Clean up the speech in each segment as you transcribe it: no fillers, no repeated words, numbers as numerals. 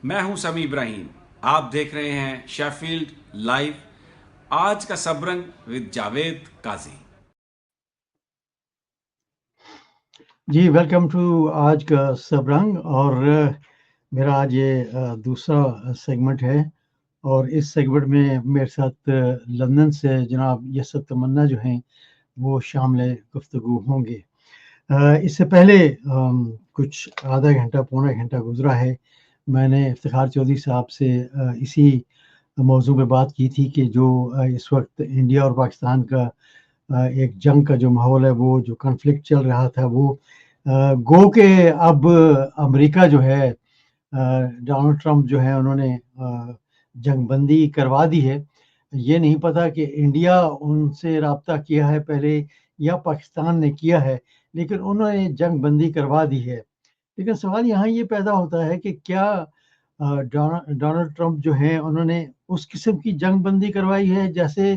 मैं हूं समी इब्राहिम। आप देख रहे हैं शेफील्ड लाइव। आज का सबरंग विद जावेद काजी। जी, वेलकम टू आज का सबरंग। और मेरा आज ये दूसरा सेगमेंट है। और इस सेगमेंट में मेरे साथ लंदन से जनाब यसर तमन्ना जो हैं वो शामिल गुफ्तगू होंगे। इससे पहले कुछ आधा घंटा पौना घंटा गुजरा है, मैंने इफ्तिखार चौधरी साहब से इसी मौजू पे बात की थी कि जो इस वक्त इंडिया और पाकिस्तान का एक जंग का जो माहौल है, वो जो कॉन्फ्लिक्ट चल रहा था, वो गो के अब अमेरिका जो है, डोनाल्ड ट्रंप जो है, उन्होंने जंगबंदी करवा दी है। ये नहीं पता कि इंडिया उनसे राब्ता किया है पहले या पाकिस्तान ने किया है, लेकिन उन्होंने जंगबंदी करवा दी है। लेकिन सवाल यहाँ ये पैदा होता है कि क्या डोनाल्ड ट्रंप जो हैं, उन्होंने उस किस्म की जंगबंदी करवाई है जैसे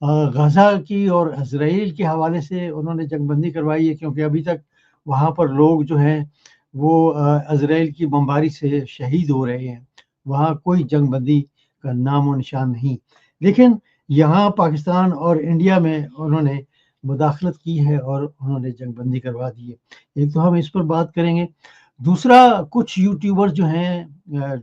गज़ा की और इज़राइल के हवाले से उन्होंने जंगबंदी करवाई है, क्योंकि अभी तक वहाँ पर लोग जो हैं वो इज़राइल की बमबारी से शहीद हो रहे हैं। वहाँ कोई जंगबंदी का नामो निशान नहीं। लेकिन यहाँ पाकिस्तान और इंडिया में उन्होंने मुदाखलत की है और उन्होंने जंगबंदी करवा दी है। एक तो हम इस पर बात करेंगे। दूसरा, कुछ यूट्यूबर जो हैं,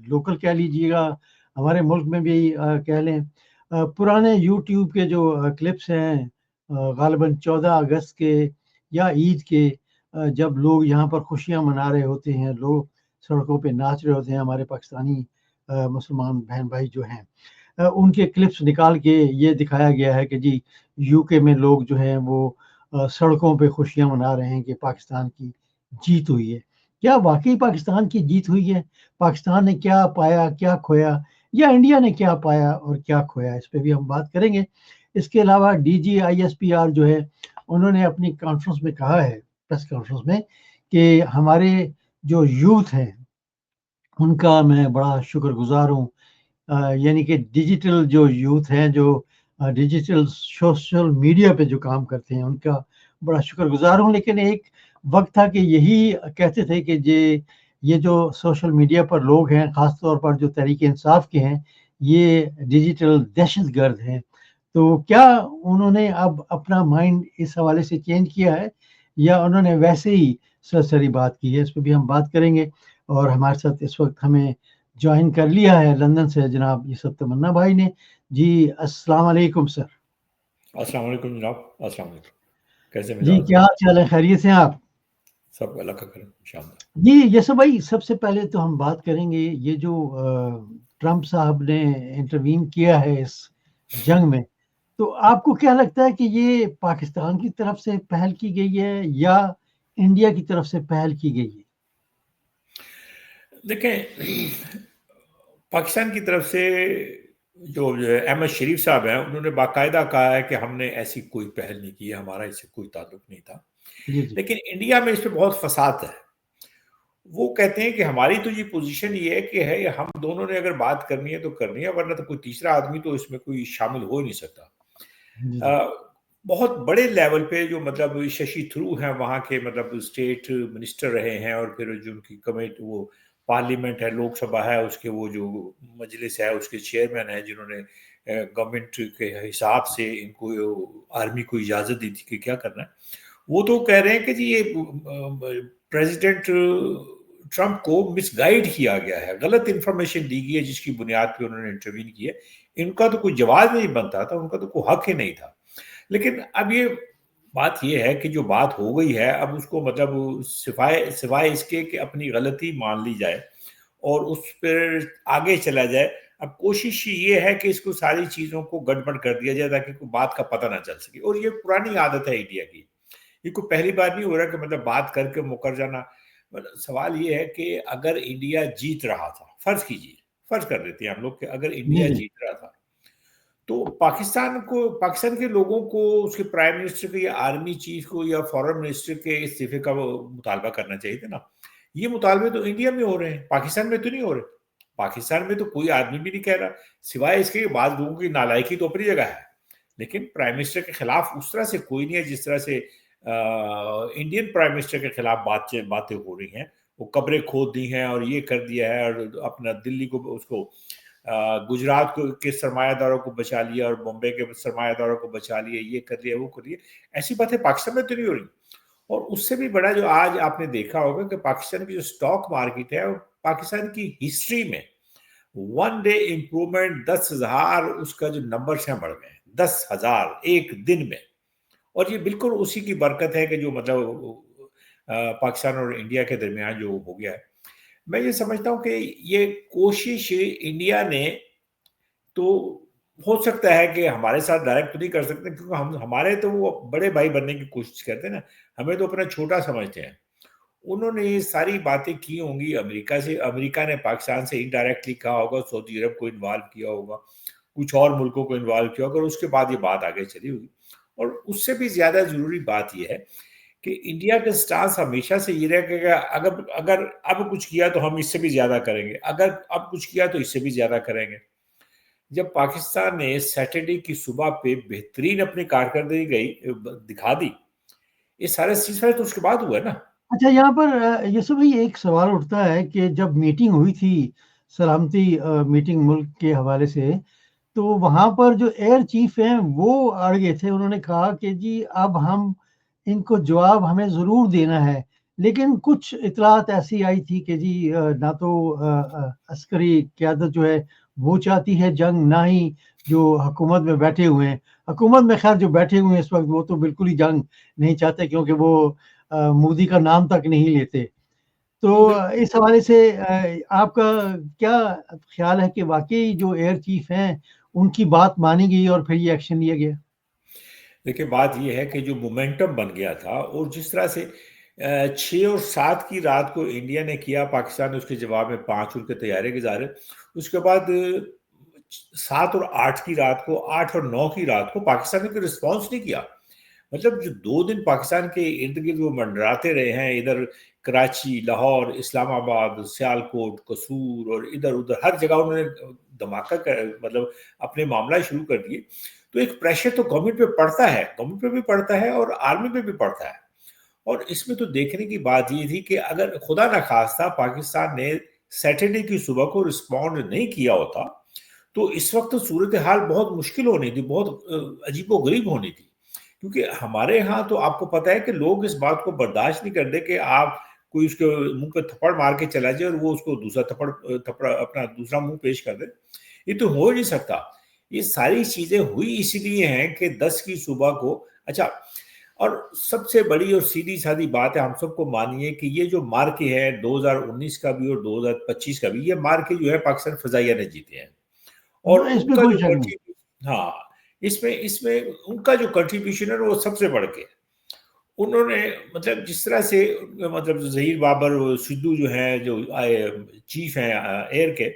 लोकल कह लीजिएगा, हमारे मुल्क में भी कह लें, पुराने यूट्यूब के जो क्लिप्स हैं, ग़ालिबन 14 अगस्त के या ईद के, जब लोग यहाँ पर खुशियाँ मना रहे होते हैं, लोग सड़कों पे नाच रहे होते हैं, हमारे पाकिस्तानी मुसलमान बहन भाई जो हैं, उनके क्लिप्स निकाल के ये दिखाया गया है कि जी यूके में लोग जो हैं वो सड़कों पे खुशियाँ मना रहे हैं कि पाकिस्तान की जीत हुई है। क्या वाक़ई पाकिस्तान की जीत हुई है? पाकिस्तान ने क्या पाया, क्या खोया? या इंडिया ने क्या पाया और क्या खोया? इस पे भी हम बात करेंगे। इसके अलावा डीजीआईएसपीआर जो है, उन्होंने अपनी कॉन्फ्रेंस में कहा है, प्रेस कॉन्फ्रेंस में, कि हमारे जो यूथ हैं, उनका मैं बड़ा शुक्रगुज़ार हूँ। यानी कि डिजिटल जो यूथ हैं, जो डिजिटल सोशल मीडिया पे जो काम करते हैं, उनका बड़ा शुक्रगुज़ार हूँ। लेकिन एक वक़्त था कि यही कहते थे कि ये जो सोशल मीडिया पर लोग हैं, ख़ास तौर पर जो तहरीक-ए-इंसाफ के हैं, ये डिजिटल दहशतगर्द हैं। तो क्या उन्होंने अब अपना माइंड इस हवाले से चेंज किया है, या उन्होंने वैसे ही सरसरी बात की है? इस पे भी हम बात करेंगे। और हमारे साथ इस वक़्त हमें जॉइन कर लिया है लंदन से जनाब यूसुफ तमन्ना भाई ने। जी, अस्सलाम वालेकुम सर। अस्सलाम वालेकुम जनाब। अस्सलाम वालेकुम। कैसे जी, मिजाज? क्या हाल-चाल है? खैरियत से हैं आप? सब अल्लाह का करम, शानदार। जी, यूसुफ भाई, सबसे पहले तो हम बात करेंगे ये जो ट्रम्प साहब ने इंटरवीन किया है इस जंग में, तो आपको क्या लगता है कि ये पाकिस्तान की तरफ से पहल की गई है या इंडिया की तरफ से पहल की गई है? देखें, पाकिस्तान की तरफ से जो अहमद शरीफ साहब हैं, उन्होंने बाकायदा कहा है कि हमने ऐसी कोई पहल नहीं की है, हमारा इससे कोई ताल्लुक नहीं था। जी, जी। लेकिन इंडिया में इस पे बहुत फसाद है। वो कहते हैं कि हमारी तो ये पोजीशन ये है कि है हम दोनों ने अगर बात करनी है तो करनी है, वरना तो कोई तीसरा आदमी तो इसमें कोई शामिल हो ही नहीं सकता। जी, जी। अ, बहुत बड़े लेवल पे जो मतलब शशि थरूर हैं, वहाँ के मतलब स्टेट मिनिस्टर रहे हैं, और फिर जो उनकी कमेटी, वो पार्लियामेंट है, लोकसभा है, उसके वो जो मजलिस है, उसके चेयरमैन हैं, जिन्होंने गवर्नमेंट के हिसाब से इनको आर्मी को इजाज़त दी थी कि क्या करना है। वो तो कह रहे हैं कि जी ये प्रेसिडेंट ट्रंप को मिसगाइड किया गया है, गलत इंफॉर्मेशन दी गई है, जिसकी बुनियाद पे उन्होंने इंटरवीन की है। इनका तो कोई जवाब नहीं बनता था, उनका तो कोई हक ही नहीं था। लेकिन अब ये बात ये है कि जो बात हो गई है, अब उसको मतलब सिवाय सिवाय इसके कि अपनी गलती मान ली जाए और उस पर आगे चला जाए। अब कोशिश ये है कि इसको सारी चीज़ों को गड़बड़ कर दिया जाए ताकि कोई बात का पता ना चल सके, और ये पुरानी आदत है इंडिया की। ये कोई पहली बार नहीं हो रहा कि मतलब बात करके मुकर जाना। मतलब सवाल ये है कि अगर इंडिया जीत रहा था, फर्ज कीजिए, फर्ज कर देते हैं हम लोग कि अगर जी, इंडिया जी। जीत रहा था, तो पाकिस्तान के लोगों को, उसके प्राइम मिनिस्टर को या आर्मी चीफ को या फॉरेन मिनिस्टर के इस्तीफे का वो मुतालबा करना चाहिए था ना। ये मुतालबे तो इंडिया में हो रहे हैं, पाकिस्तान में तो नहीं हो रहे। पाकिस्तान में तो कोई आदमी भी नहीं कह रहा, सिवाय इसके कि बाद लोगों की नालायकी तो अपनी जगह है। लेकिन प्राइम मिनिस्टर के खिलाफ उस तरह से कोई नहीं है जिस तरह से इंडियन प्राइम मिनिस्टर के खिलाफ बातें बातें हो रही हैं। वो कब्रें खोद दी हैं और ये कर दिया है, और अपना दिल्ली को उसको गुजरात को के सरमायादारों को बचा लिया और बॉम्बे के सरमायादारों को बचा लिया, ये कर लिया वो कर लिया। ऐसी बातें पाकिस्तान में तो नहीं हो रही। और उससे भी बड़ा जो आज आपने देखा होगा कि पाकिस्तान की जो स्टॉक मार्केट है, और पाकिस्तान की हिस्ट्री में वन डे इंप्रूवमेंट 10,000 उसका जो नंबर्स हैं बढ़ गए, 10,000 एक दिन में। और ये बिल्कुल उसी की बरकत है कि जो मतलब पाकिस्तान और इंडिया के दरमियान जो हो गया है। मैं ये समझता हूँ कि ये कोशिश इंडिया ने, तो हो सकता है कि हमारे साथ डायरेक्ट तो नहीं कर सकते, क्योंकि हम हमारे तो वो बड़े भाई बनने की कोशिश करते हैं ना, हमें तो अपना छोटा समझते हैं। उन्होंने ये सारी बातें की होंगी अमेरिका से, अमेरिका ने पाकिस्तान से इनडायरेक्टली कहा होगा, सऊदी अरब को इन्वॉल्व किया होगा, कुछ और मुल्कों को इन्वॉल्व किया होगा, और उसके बाद ये बात आगे चली होगी। और उससे भी ज्यादा जरूरी बात यह है कि इंडिया का स्टांस हमेशा से ये रहेगा, अगर अगर अब कुछ किया तो हम इससे भी ज्यादा करेंगे, अगर अब कुछ किया तो इससे भी ज्यादा करेंगे। जब पाकिस्तान ने सैटरडे की सुबह पे बेहतरीन अपनी कारकर्दगी गई दिखा दी, ये सारे सीजफायर तो उसके बाद हुआ ना। अच्छा, यहाँ पर यूसुफ भाई एक सवाल उठता है कि जब मीटिंग हुई थी, सलामती मीटिंग मुल्क के हवाले से, तो वहाँ पर जो एयर चीफ हैं वो अड़ गए थे। उन्होंने कहा कि जी अब हम इनको जवाब हमें ज़रूर देना है, लेकिन कुछ इतलात ऐसी आई थी कि जी ना तो अस्करी क़यादत जो है वो चाहती है जंग, ना ही जो हुकूमत में बैठे हुए हैं। हुकूमत में खैर जो बैठे हुए हैं इस वक्त वो तो बिल्कुल ही जंग नहीं चाहते, क्योंकि वो मोदी का नाम तक नहीं लेते। तो इस हवाले से आपका क्या ख्याल है कि वाकई जो एयर चीफ हैं उनकी बात मानी गई और फिर ये एक्शन लिया गया? देखिए, बात ये है कि जो मोमेंटम बन गया था, और जिस तरह से 6 और 7 की रात को इंडिया ने किया, पाकिस्तान ने उसके जवाब में 5 उनके तैयारी गुजारे। उसके बाद 7 और 8 की रात को, 8 और 9 की रात को पाकिस्तान ने कोई रिस्पॉन्स नहीं किया। मतलब जो 2 दिन पाकिस्तान के इर्द गिर्द वो मंडराते रहे हैं, इधर कराची, लाहौर, इस्लामाबाद, सियालकोट, कसूर, और इधर उधर हर जगह उन्होंने धमाका कर मतलब अपने मामला शुरू कर दिए। तो एक प्रेशर तो गवर्नमेंट पे पड़ता है, गवर्नमेंट पे भी पड़ता है और आर्मी पे भी पड़ता है। और इसमें तो देखने की बात ये थी कि अगर खुदा ना खास्ता पाकिस्तान ने सैटरडे की सुबह को रिस्पॉन्ड नहीं किया होता, तो इस वक्त सूरत हाल बहुत मुश्किल होनी थी, बहुत अजीबोगरीब होनी थी। क्योंकि हमारे यहाँ तो आपको पता है कि लोग इस बात को बर्दाश्त नहीं करते कि आप कोई उसके मुंह पे थप्पड़ मार के चला जाए और वो उसको दूसरा थप्पड़ थप्पड़ अपना दूसरा मुंह पेश कर दे। ये तो हो ही नहीं सकता। ये सारी चीजें हुई इसीलिए हैं कि 10 की सुबह को, अच्छा, और सबसे बड़ी और सीधी सादी बात है, हम सबको मानिए कि ये जो मार्के है 2019 का भी और 2025 का भी, ये मार्के जो है पाकिस्तान फजाइया ने जीते हैं। और इसमें उनका कोई जो शक नहीं। कंट्रीब्यूशन, हाँ, इसमें इसमें उनका जो कंट्रीब्यूशन है वो सबसे बढ़ के उन्होंने, मतलब जिस तरह से, मतलब जहीर बाबर सिद्धू जो है, जो चीफ हैं एयर के,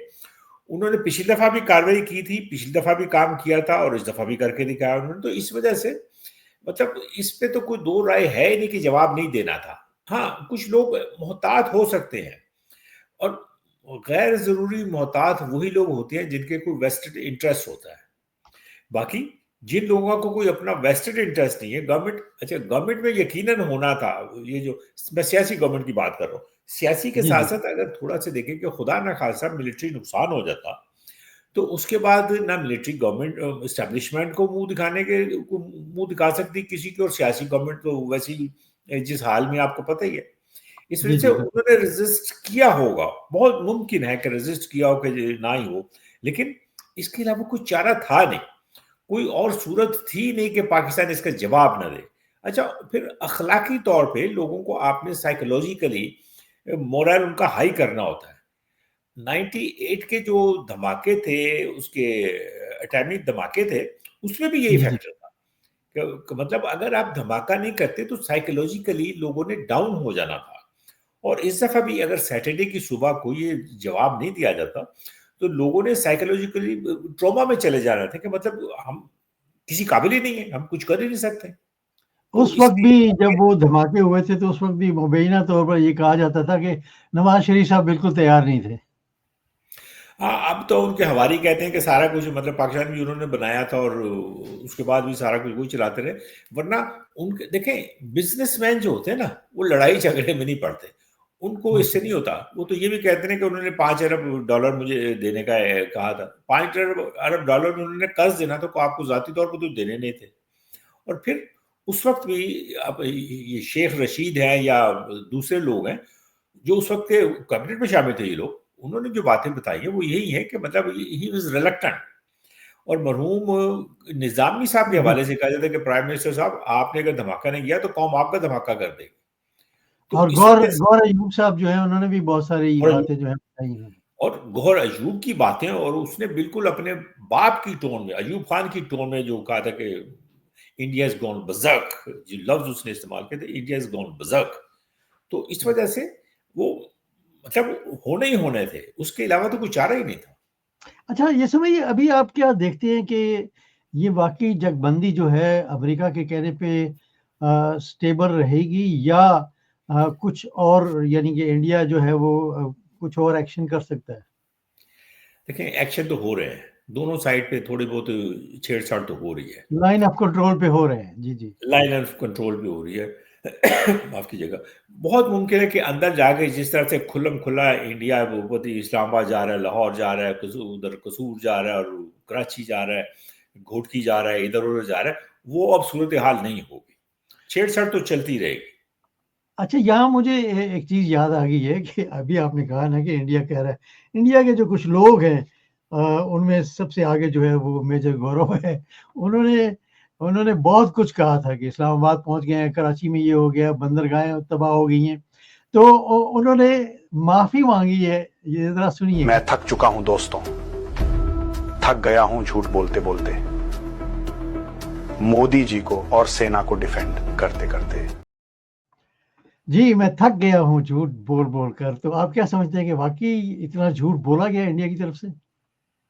उन्होंने पिछली दफा भी कार्रवाई की थी, पिछली दफा भी काम किया था और इस दफा भी करके दिखाया उन्होंने। तो इस वजह से मतलब इस पे तो कोई दो राय है ही नहीं कि जवाब नहीं देना था। हाँ, कुछ लोग मोहतात हो सकते हैं, और गैर जरूरी मोहतात वही लोग होते हैं जिनके कोई वेस्टेड इंटरेस्ट होता है। बाकी जिन लोगों को कोई अपना वेस्टेड इंटरेस्ट नहीं है, गवर्नमेंट, अच्छा गवर्नमेंट में यकीनन होना था, ये जो मैं सियासी गवर्नमेंट की बात कर रहा हूँ, सियासी के जी, साथ जी। साथ अगर थोड़ा सा देखें कि खुदा ना खासा मिलिट्री नुकसान हो जाता, तो उसके बाद ना मिलिट्री गवर्नमेंट इस्टेब्लिशमेंट को मुंह दिखा सकती किसी की, और सियासी गवर्नमेंट तो वैसे ही जिस हाल में आपको पता ही है। इस वजह जी, से जी, बिल्कुल। उन्होंने रेजिस्ट किया होगा, बहुत मुमकिन है कि रेजिस्ट किया हो कि ना ही हो, लेकिन इसके अलावा कोई चारा था नहीं, कोई और सूरत थी नहीं कि पाकिस्तान इसका जवाब न दे। अच्छा, फिर अखलाकी तौर पे लोगों को आपने साइकोलॉजिकली मोरल उनका हाई करना होता है। 98 के जो धमाके थे, उसके एटॉमिक धमाके थे, उसमें भी यही जी, जी। फैक्टर था मतलब अगर आप धमाका नहीं करते तो साइकोलॉजिकली लोगों ने डाउन हो जाना था। और इस दफा भी अगर सैटरडे की सुबह को ये जवाब नहीं दिया जाता, तो लोगों ने साइकोलॉजिकली ट्रॉमा में चले जाना था कि मतलब हम किसी काबिल ही नहीं है, हम कुछ कर ही नहीं सकते। तो उस वक्त भी इसलिए जब वो धमाके हुए थे तो उस वक्त भी मुबैना तौर पर ये कहा जाता था कि नवाज शरीफ साहब बिल्कुल तैयार नहीं थे। हाँ, अब तो उनके हवारी कहते हैं कि सारा कुछ मतलब पाकिस्तान भी उन्होंने बनाया था, और उसके बाद भी सारा कुछ वही चलाते रहे। वरना उनके देखें, बिजनेसमैन जो होते हैं ना, वो लड़ाई झगड़े में नहीं पड़ते। उनको इससे नहीं होता। वो तो ये भी कहते हैं कि उन्होंने $5 अरब मुझे देने का कहा था। $5 अरब उन्होंने कर्ज देना था, तो आपको जाती तौर पर तो देने नहीं थे। और फिर उस वक्त भी अब ये शेख रशीद है या दूसरे लोग हैं जो उस वक्त के कैबिनेट में शामिल थे, ये लोग, उन्होंने जो बातें बताई है वो यही है कि मतलब ही वाज रिलक्टेंट। और मरहूम निजामी साहब के जी। हवाले से कहा जाता है कि प्राइम मिनिस्टर साहब, आपने अगर धमाका नहीं किया तो कौम आपका धमाका कर देगी। तो और इस वजह से गौर अयूब साहब जो है उन्होंने भी बहुत सारी और बातें जो है बताई हैं। और गौहर अयूब की बातें, और उसने बिल्कुल अपने बाप की टोन में, अयूब खान की टोन में जो कहा था कि इंडिया इज गॉन बजर्क, जो लफ्ज उसने इस्तेमाल किए थे, इंडिया इज गॉन बजर्क। तो इस वजह से वो मतलब होने ही होने थे, उसके अलावा तो कोई चारा ही नहीं था। अच्छा, ये समझिए, अभी आप क्या देखते हैं कि ये वाक़ई जगबंदी जो है अमेरिका के कहने पे स्टेबल रहेगी, या कुछ और, यानी कि इंडिया जो है वो कुछ और एक्शन कर सकता है? देखें, एक्शन तो हो रहे हैं, दोनों साइड पे थोड़ी बहुत छेड़छाड़ तो हो रही है, लाइन ऑफ कंट्रोल पे हो रहे हैं। जी, जी। लाइन ऑफ कंट्रोल पे हो रही है। माफ कीजिएगा। बहुत मुमकिन है कि अंदर जाके जिस तरह से खुल्लम खुला इंडिया वो ऊपर इस्लामाबाद जा रहा है, लाहौर जा रहा है, उधर कसूर जा रहा है, और कराची जा रहा है, घोटकी जा रहा है, इधर उधर जा रहा है, वो अब सूरत हाल नहीं होगी। छेड़छाड़ तो चलती रहेगी। अच्छा, यहाँ मुझे एक चीज़ याद आ गई है कि अभी आपने कहा ना कि इंडिया कह रहा है, इंडिया के जो कुछ लोग हैं उनमें सबसे आगे जो है वो मेजर गौरव है। उन्होंने उन्होंने बहुत कुछ कहा था कि इस्लामाबाद पहुँच गए हैं, कराची में ये हो गया, बंदरगाहें तबाह हो गई हैं। तो उन्होंने माफ़ी माँगी है, ये ज़रा मैं सुनिएगा। थक चुका हूं दोस्तों, थक गया हूं झूठ बोलते बोलते, मोदी जी को और सेना को डिफेंड करते करते। जी, मैं थक गया हूँ झूठ बोल-बोल कर। तो आप क्या समझते हैं कि वाक़ई इतना झूठ बोला गया इंडिया की तरफ से?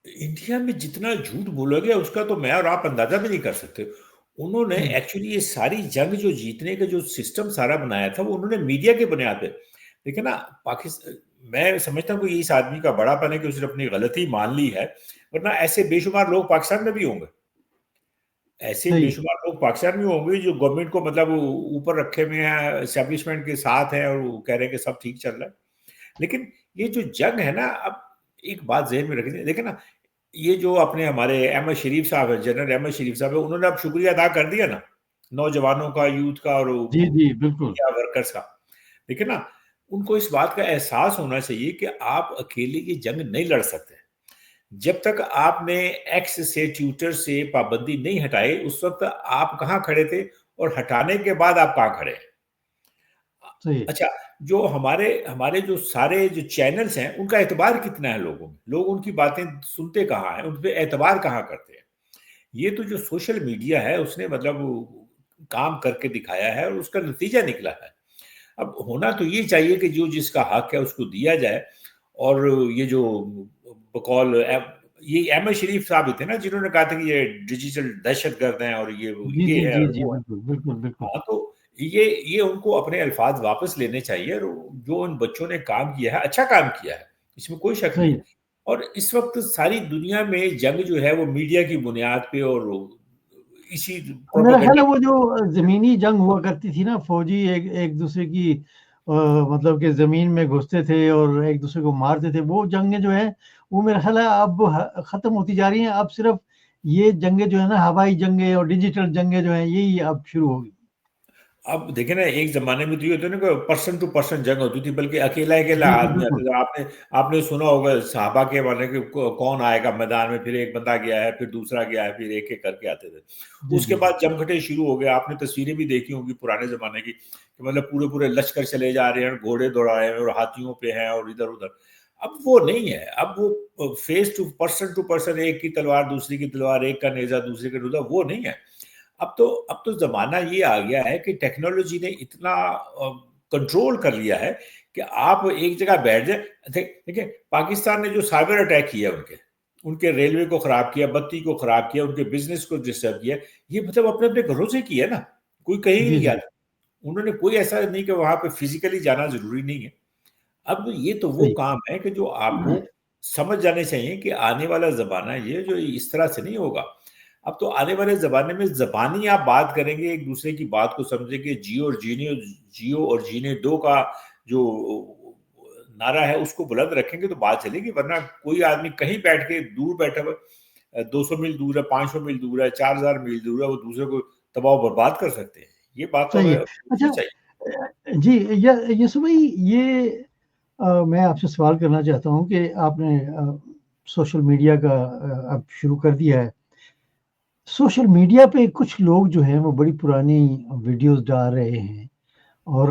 इंडिया में जितना झूठ बोला गया उसका तो मैं और आप अंदाजा भी नहीं कर सकते। उन्होंने हुँ। एक्चुअली ये सारी जंग जो जीतने का जो सिस्टम सारा बनाया था वो उन्होंने मीडिया के बुनियाद पे। देखिए ना, पाकिस्तान, मैं समझता हूँ कि ये इस आदमी का बड़ापन है कि उसने अपनी गलती मान ली है, वरना ऐसे बेशुमार लोग पाकिस्तान में भी होंगे। ऐसे सही है। बेशुमार लोग पाकिस्तान में होंगे जो गवर्नमेंट को मतलब ऊपर रखे हुए हैं, एस्टेब्लिशमेंट के साथ हैं, और वो कह रहे हैं कि सब ठीक चल रहा है। लेकिन ये जो जंग है ना, अब एक बात ज़हन में रखिए, देखिए ना, ये जो अपने हमारे अहमद शरीफ साहब हैं, जनरल अहमद शरीफ साहब हैं, उन्होंने अब शुक्रिया अदा कर दिया ना, नौजवानों का, यूथ का, और जी, वो जी, बिल्कुल। मीडिया वर्कर्स का। देखिए ना, उनको इस बात का एहसास होना चाहिए कि आप अकेले ये जंग नहीं लड़ सकते। जब तक आपने एक्स से, ट्विटर से पाबंदी नहीं हटाई, उस वक़्त आप कहाँ खड़े थे, और हटाने के बाद आप कहाँ खड़े हैं। सही है। अच्छा, जो हमारे हमारे जो सारे जो चैनल्स हैं, उनका एतबार कितना है लोगों में? लोग उनकी बातें सुनते कहाँ हैं? उन पे एतबार कहाँ करते हैं? ये तो जो सोशल मीडिया है, उसने मतलब काम करके दिखाया है, और उसका नतीजा निकला है। अब होना तो ये चाहिए कि जो जिसका हक है उसको दिया जाए। और ये जो बकौल ये अहमद शरीफ साहब ही थे ना जिन्होंने कहा था कि ये डिजिटल दहशतगर्द हैं, और जी, ये जी, है जी, और जी, वो है। बिल्कुल, बिल्कुल, बिल्कुल। हाँ, तो ये उनको अपने अल्फाज वापस लेने चाहिए, और जो उन बच्चों ने काम किया है, अच्छा काम किया है, इसमें कोई शक सही नहीं। है। और इस वक्त सारी दुनिया में जंग जो है वो मीडिया की बुनियाद पे और इसी मेरा ख्याल प्रोपेगेंडा। है वो जो ज़मीनी जंग हुआ करती थी ना, फ़ौजी एक-दूसरे की मतलब कि ज़मीन में घुसते थे और एक-दूसरे को मारते थे, वो जंगें जो हैं, वो मेरा ख्याल है अब ख़त्म होती जा रही हैं। अब सिर्फ़ ये जंगें जो है ना, हवाई जंगें और डिजिटल जंगें जो हैं, यही अब शुरू होगी। अब देखिए ना, एक ज़माने में तो ये होता है ना कि पर्सन टू पर्सन जंग होती थी, बल्कि अकेला-अकेला जी, जी, आदमी आता बिल्कुल। था। आपने आपने सुना होगा सहाबा के बारे में कि कौन आएगा मैदान में, फिर एक बंदा गया है, फिर दूसरा गया है, फिर एक-एक करके आते थे। जी, उसके जी, जी। बाद जमघटे शुरू हो गए। आपने तस्वीरें भी देखी होंगी पुराने ज़माने की, कि मतलब पूरे-पूरे लश्कर चले जा रहे हैं, घोड़े दौड़ा रहे हैं, और हाथियों पे हैं, और इधर-उधर। अब वो नहीं है, अब वो फेस टू पर्सन, एक की तलवार, दूसरे की तलवार, एक का नेज़ा, दूसरे का नेज़ा, वो नहीं है। अब तो ज़माना ये आ गया है कि टेक्नोलॉजी ने इतना कंट्रोल कर लिया है कि आप एक जगह बैठ जाए। देखिए, पाकिस्तान ने जो साइबर अटैक किया, उनके रेलवे को खराब किया, बत्ती को खराब किया, उनके बिजनेस को डिस्टर्ब किया, ये मतलब अपने अपने घरों से किया ना, कोई कहीं जी, नहीं गया जी, था। उन्होंने कोई ऐसा नहीं कि वहां पे फिजिकली जाना जरूरी नहीं है। अब ये तो वो सही। काम है कि जो आपको समझ जाने चाहिए कि आने वाला ज़माना ये जो इस तरह से नहीं होगा। अब तो आने वाले ज़माने में ज़बानी आप बात करेंगे, एक-दूसरे की बात को समझेंगे, जियो और जीने दो का जो नारा है उसको बुलंद रखेंगे तो बात चलेगी, वरना कोई आदमी कहीं बैठ के दूर बैठा हुआ 200 मील दूर है, 500 मील दूर है, 4000 मील दूर है, वो दूसरे को तबाह बर्बाद कर सकते हैं। ये बात तो सही है। हमें अच्छा, सोचनी चाहिए। जी, यसु भाई, ये मैं आपसे सवाल करना चाहता हूँ कि आपने सोशल मीडिया का अब शुरू कर दिया है। सोशल मीडिया पे कुछ लोग जो हैं वो बड़ी पुरानी वीडियोस डाल रहे हैं, और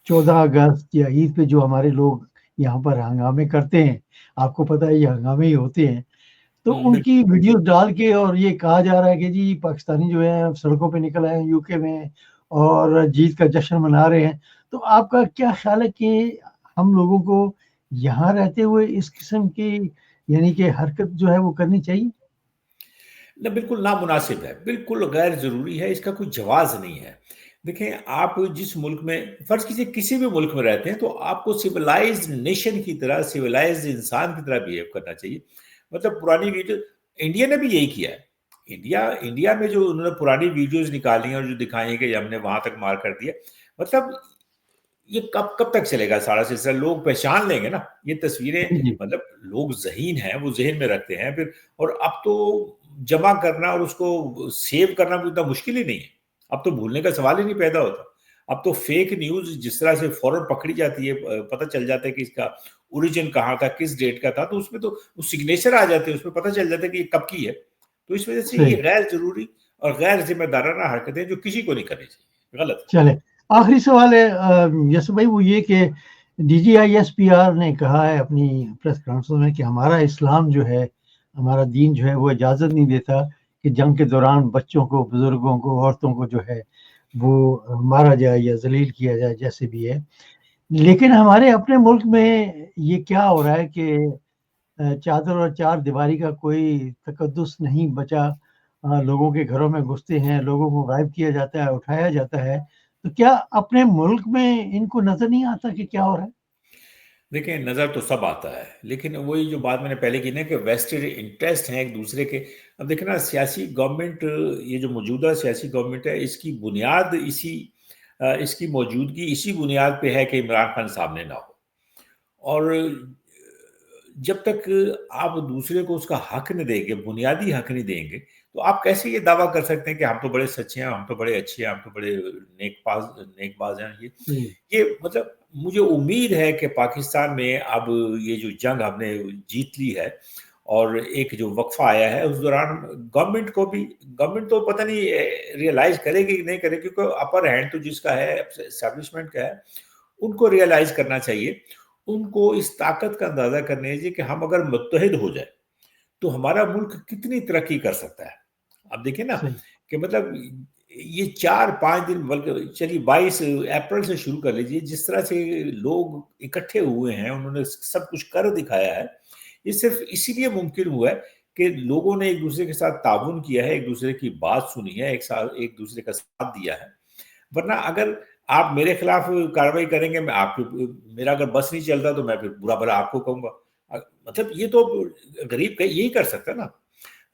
14 अगस्त या ईद पे जो हमारे लोग यहाँ पर हंगामे करते हैं, आपको पता है ये हंगामे ही होते हैं, तो बिल्कुल। उनकी वीडियोस डाल के और ये कहा जा रहा है कि जी पाकिस्तानी जो है सड़कों पे निकल आए हैं यूके में और जीत का जश्न मना रहे हैं। तो आपका क्या ख्याल है कि हम लोगों को यहाँ रहते हुए इस किस्म की यानी कि हरकत जो है वो करनी चाहिए? ना, बिल्कुल नामुनासिब है, बिल्कुल गैर ज़रूरी है, इसका कोई जवाज़ नहीं है। देखें, आप जिस मुल्क में फ़र्ज़ कीजिए किसी भी मुल्क में रहते हैं, तो आपको सिविलाइज़्ड नेशन की तरह, सिविलाइज़्ड इंसान की तरह बिहेव करना चाहिए। मतलब पुरानी वीडियो इंडिया ने भी यही किया है। इंडिया में जो उन्होंने पुरानी वीडियोज़ निकाली हैं और जो दिखाई हैं कि हमने वहाँ तक मार कर दिया, मतलब ये कब कब तक चलेगा सारा सिलसिला? लोग पहचान लेंगे ना, ये तस्वीरें, जी, जी। मतलब लोग ज़हीन हैं, वो ज़हन में रखते हैं फिर। और अब तो जमा करना और उसको सेव करना भी इतना मुश्किल ही नहीं है। अब तो भूलने का सवाल ही नहीं पैदा होता। अब तो फेक न्यूज़ जिस तरह से फ़ौरन पकड़ी जाती है, पता चल जाता है कि इसका ओरिजिन कहाँ था, किस डेट का था, तो उसमें तो वो सिग्नेचर आ जाते हैं, उसमें पता चल जाता है कि ये कब की है। तो इस वज़ह से ये सही। गैर ज़रूरी और गैर ज़िम्मेदाराना हरकतें जो किसी को नहीं करनी चाहिए, गलत है। चले, आखिरी सवाल है यसु भाई, वो ये कि DGISPR ने कहा है अपनी प्रेस कॉन्फ्रेंस में कि हमारा इस्लाम जो है, हमारा दीन जो है वो इजाज़त नहीं देता कि जंग के दौरान बच्चों को, बुज़ुर्गों को, औरतों को जो है वो मारा जाए या ज़लील किया जाए, जैसे भी है। लेकिन हमारे अपने मुल्क में ये क्या हो रहा है कि चादर और चार दीवारी का कोई तकद्दुस नहीं बचा। लोगों के घरों में घुसते हैं, लोगों को गायब किया जाता है, उठाया जाता है। तो क्या अपने मुल्क में इनको नज़र नहीं आता कि क्या हो रहा है? देखिए, नज़र तो सब आता है, लेकिन वही जो बात मैंने पहले की ना कि वेस्टेड इंटरेस्ट हैं एक दूसरे के। अब देखिए ना, सियासी गवर्नमेंट, ये जो मौजूदा सियासी गवर्नमेंट है, इसकी बुनियाद इसकी मौजूदगी इसी बुनियाद पे है कि इमरान खान सामने ना हो। और जब तक आप दूसरे को उसका हक नहीं देंगे, बुनियादी हक नहीं देंगे, तो आप कैसे ये दावा कर सकते हैं कि हम तो बड़े सच्चे हैं, हम तो बड़े अच्छे हैं, हम तो बड़े नेकबाज हैं। जी, ये मतलब मुझे उम्मीद है कि पाकिस्तान में अब ये जो जंग हमने जीत ली है और एक जो वक्फा आया है, उस दौरान गवर्नमेंट तो पता नहीं रियलाइज करेगी कि नहीं करेगी, क्योंकि अपर हैंड तो जिसका है, एस्टैब्लिशमेंट का है, उनको रियलाइज करना चाहिए। उनको इस ताकत का अंदाजा करना चाहिए कि हम अगर मुत्तहिद हो जाए तो हमारा मुल्क कितनी तरक्की कर सकता है। अब देखिए ना सही। कि मतलब ये 4-5 दिन, बल्कि चलिए 22 अप्रैल से शुरू कर लीजिए, जिस तरह से लोग इकट्ठे हुए हैं, उन्होंने सब कुछ कर दिखाया है। ये सिर्फ इसीलिए मुमकिन हुआ है कि लोगों ने एक दूसरे के साथ ताउन किया है, एक दूसरे की बात सुनी है, एक दूसरे का साथ दिया है। वरना अगर आप मेरे खिलाफ कार्रवाई करेंगे, मैं आपके मेरा अगर बस नहीं चलता तो मैं फिर बुरा भला आपको कहूंगा। मतलब ये तो गरीब का यही कर सकता है ना।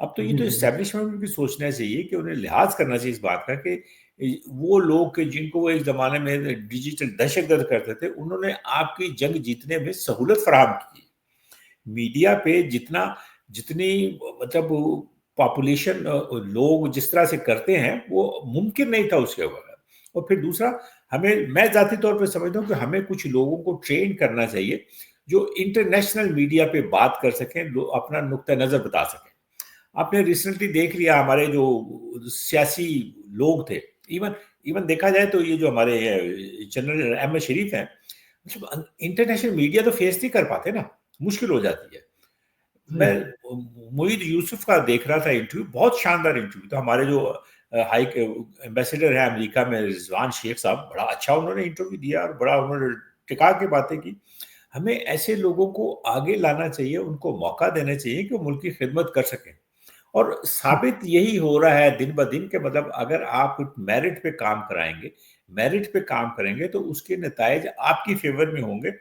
अब तो ये जी, तो जी, जी। एस्टेब्लिशमेंट भी सोचना चाहिए कि उन्हें लिहाज करना चाहिए इस बात का कि वो लोग के जिनको वो एक जमाने में डिजिटल दहशतगर्द करते थे, उन्होंने आपकी जंग जीतने में सहूलत फराहम की। मीडिया पे जितनी मतलब पॉपुलेशन, लोग जिस तरह से करते हैं, वो मुमकिन नहीं था उसके बगैर। और फिर दूसरा, मैं जाती तौर पे समझता हूँ कि हमें कुछ लोगों को ट्रेन करना चाहिए जो इंटरनेशनल मीडिया पे बात कर सकें, अपना नुक्ता नजर बता सकें। आपने रिसेंटली देख लिया, हमारे जो सियासी लोग थे, इवन इवन देखा जाए तो ये जो हमारे जनरल अहमद शरीफ हैं, मतलब इंटरनेशनल मीडिया तो फेस नहीं कर पाते ना, मुश्किल हो जाती है। सही। मैं मोईद यूसुफ का देख रहा था इंटरव्यू, बहुत शानदार इंटरव्यू था। हमारे जो हाई एम्बेसडर है अमेरिका में, रिजवान शेख साहब, बड़ा अच्छा उन्होंने इंटरव्यू दिया और बड़ा उन्होंने टिका के बातें की। हमें ऐसे लोगों को आगे लाना चाहिए, उनको मौका देना चाहिए कि वो मुल्क की खिदमत कर सकें। और साबित यही हो रहा है दिन ब दिन के, मतलब अगर आप मेरिट पे काम कराएंगे, मेरिट पे काम करेंगे, तो उसके नतायज आपकी फेवर में होंगे,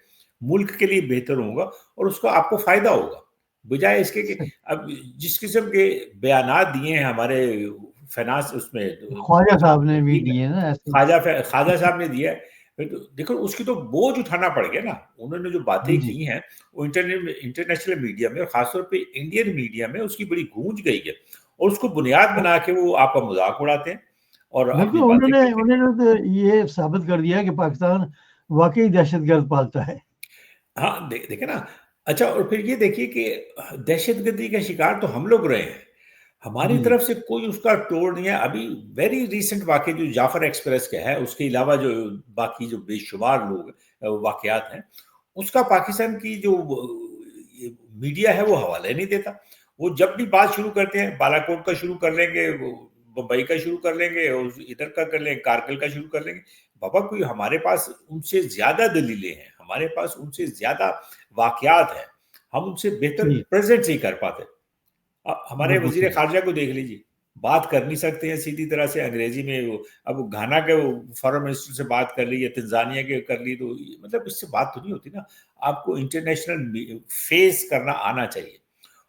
मुल्क के लिए बेहतर होगा और उसको आपको फायदा होगा। बजाय इसके कि सही। अब जिस किस्म के बयानात दिए हैं हमारे फाइनेंस उसमें, ख्वाजा साहब ने भी वजीर ने, दिए ना ऐसे। ख्वाजा साहब ने दिया है। फिर तो देखो उसकी तो बोझ उठाना पड़ गया ना। उन्होंने जो बातें जी की हैं वो इंटरनेशनल मीडिया में और खासतौर पे इंडियन मीडिया में उसकी बड़ी गूंज गई है, और उसको बुनियाद बना के वो आपका मजाक उड़ाते हैं और बिल्कुल, अपनी बातें उन्होंने करते हैं। उन्होंने तो ये साबित कर दिया कि पाकिस्तान वाकई दहशतगर्द पालता है। हाँ, देखिए ना। अच्छा, और फिर ये देखिए कि दहशतगर्दी का शिकार तो हम लोग रहे हैं। हमारी जी तरफ से कोई उसका तोड़ नहीं है। अभी वेरी रीसेंट वाक़या जो जाफ़र एक्सप्रेस का है, उसके अलावा जो बाकी जो बेशुमार लोग वाक़यात हैं, उसका पाकिस्तान की जो ये मीडिया है वो हवाले नहीं देता। वो जब भी बात शुरू करते हैं, बालाकोट का शुरू कर लेंगे, वो बम्बई का शुरू कर लेंगे और इधर का कर लेंगे, कारगिल का शुरू कर लेंगे। बाबा कोई हमारे पास उनसे ज़्यादा दलीलें हैं, हमारे पास उनसे ज़्यादा वाक़यात हैं, हम उनसे बेहतर सही, प्रेज़ेंट नहीं कर पाते। हमारे बिल्कुल वज़ीर सही। ख़ारिजा को देख लीजिए, बात कर नहीं सकते हैं सीधी तरह से अंग्रेज़ी में। वो अब घाना के वो फ़ॉरेन मिनिस्टर से बात कर ली या तंज़ानिया के कर ली, तो मतलब इससे बात तो नहीं होती ना। आपको इंटरनेशनल फ़ेस करना आना चाहिए,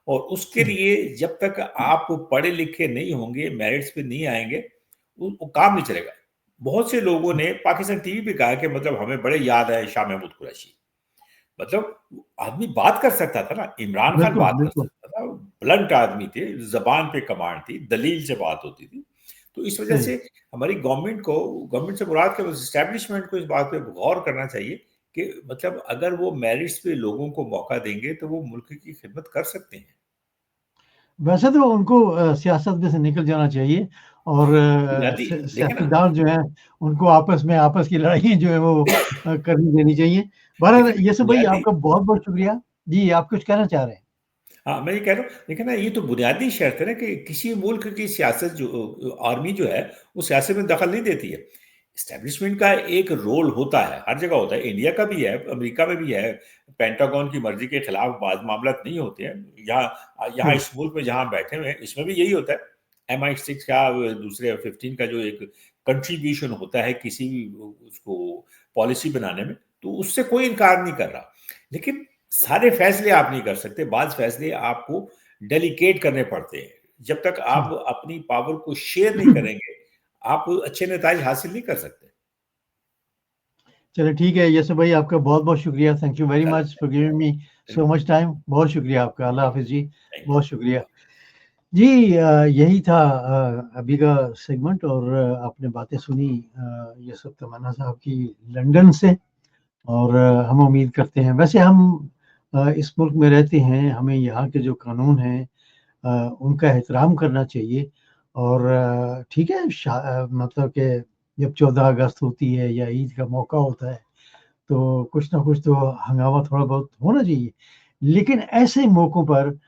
और उसके सही, लिए जब तक आप पढ़े-लिखे नहीं होंगे, मेरिट्स पे नहीं आएँगे, वो काम नहीं चलेगा। बहुत से लोगों ने पाकिस्तान टीवी पे कहा कि मतलब हमें बड़े याद है शाह महमूद कुरैशी। मतलब आदमी बात कर सकता था ना, इमरान खान बिल्कुल, बात कर बिल्कुल, सकता था, ब्लंट आदमी थे, ज़बान पे कमांड थी, दलील से बात होती थी। तो इस वजह सही। से हमारी गवर्नमेंट से मुराद क्या, एस्टेब्लिशमेंट को इस बात पे गौर करना चाहिए कि मतलब अगर वो मेरिट्स पे लोगों को मौका देंगे, तो वो मुल्क की खिदमत कर सकते हैं। वैसे तो उनको सियासत में से निकल जाना चाहिए और बुनियादी देखें ना। सियासतदान जो हैं, उनको आपस की लड़ाइयाँ जो है वो करनी देनी चाहिए। बहरहाल देखिए ना, यूसुफ भाई बुनियादी। आपका बहुत-बहुत शुक्रिया। जी, आप कुछ कहना चाह रहे हैं? हाँ, मैं ये कह रहा हूँ, देखिए ना, ये तो बुनियादी शर्त है ना कि किसी मुल्क की सियासत जो आर्मी जो है, वो सियासत में दखल नहीं देती है। एस्टेब्लिशमेंट का एक रोल होता है, हर जगह होता है, इंडिया का भी है, अमेरिका में भी है। पेंटागन की मर्ज़ी के खिलाफ बाज़ मामलात नहीं होते हैं। यहाँ यहाँ सही, इस मुल्क में जहाँ बैठे हुए हैं, इसमें भी यही होता है। MI6 का दूसरे F-15 का जो एक कंट्रीब्यूशन होता है किसी भी उसको पॉलिसी बनाने में, तो उससे कोई इनकार नहीं कर रहा। लेकिन सारे फैसले आप नहीं कर सकते, बाज़ फैसले आपको डेलीगेट करने पड़ते हैं। जब तक सही। आप अपनी पावर को शेयर नहीं करेंगे, आप अच्छे नताइज हासिल नहीं कर सकते। चलिए ठीक है, यूसुफ भाई आपका बहुत-बहुत शुक्रिया। थैंक यू वेरी चलें, मच फॉर गिविंग मी सो बिल्कुल, मच टाइम। बहुत शुक्रिया आपका। अल्लाह हाफ़िज़ जी। थैंक बहुत यू। शुक्रिया। जी यही था अभी का सेगमेंट और आपने बातें सुनी यूसुफ तमन्ना साहब की लंदन से। और हम उम्मीद करते हैं वैसे हम इस मुल्क में रहते हैं, हमें यहाँ के जो कानून हैं उनका एहतराम करना चाहिए और ठीक है मतलब कि जब 14 अगस्त होती है या ईद का मौका होता है, तो कुछ ना कुछ तो हंगामा थोड़ा बहुत होना चाहिए। लेकिन ऐसे मौकों पर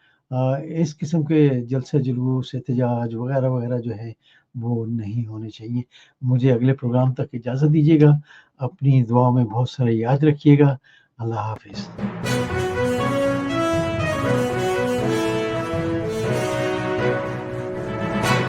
इस किस्म के जलसे-जुलूस, एहतजाज वगैरह-वगैरह जो है, वो नहीं होने चाहिए। मुझे अगले प्रोग्राम तक इजाज़त दीजिएगा। अपनी दुआओं में बहुत सारा याद रखिएगा। अल्लाह हाफ़िज़।